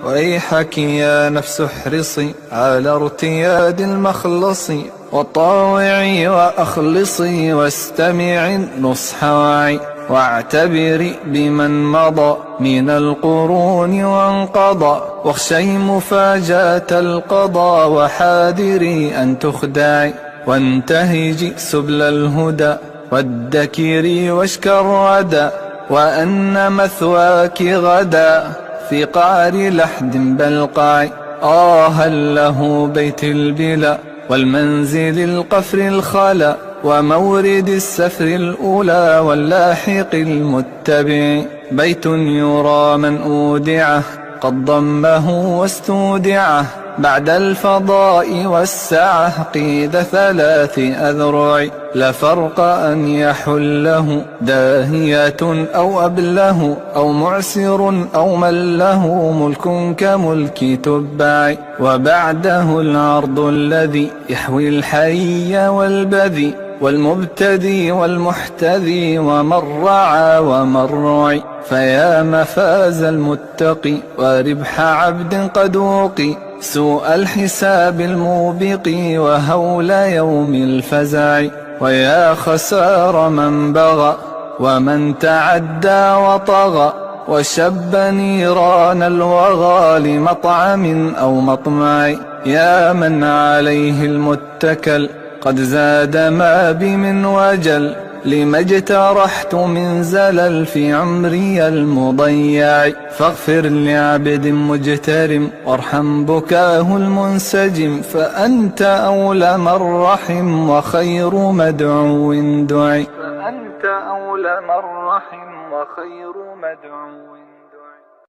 ويحك يا نفس احرصي على ارتياد المخلص، وطاوعي وأخلصي واستمعي النصح واعي، واعتبري بمن مضى من القرون وانقضى، واخشي مفاجأة القضاء وحاذري أن تخدعي، وانتهجي سبل الهدى وادكري واشكر غدا، وأن مثواك غدا في قعر لحد بلقاع. هل له بيت البلا والمنزل القفر الخلا، ومورد السفر الأولى واللاحق المتبع، بيت يرى من أودعه قد ضمه واستودعه، بعد الفضاء والسعة قيد 3 أذرع، لا فرق أن يحله داهية أو أبله، أو معسر أو من له ملك كملك تبع، وبعده العرض الذي يحوي الحي والبذي، والمبتدي والمحتذي، ومن رعى ومن رعي، فيا مفاز المتقي وربح عبد قد وقي، سوء الحساب الموبق وهول يوم الفزع، ويا خسار من بغى ومن تعدى وطغى، وشب نيران الوغى لمطعم أو مطمع، يا من عليه المتكل قد زاد ما بي من وجل، لما اجترحت من زلل في عمري المضيع، فاغفر لعبد مجترم وارحم بكاه المنسجم، فأنت أولى من رحم وخير مدعو دعي، فأنت أولى من رحم وخير مدعو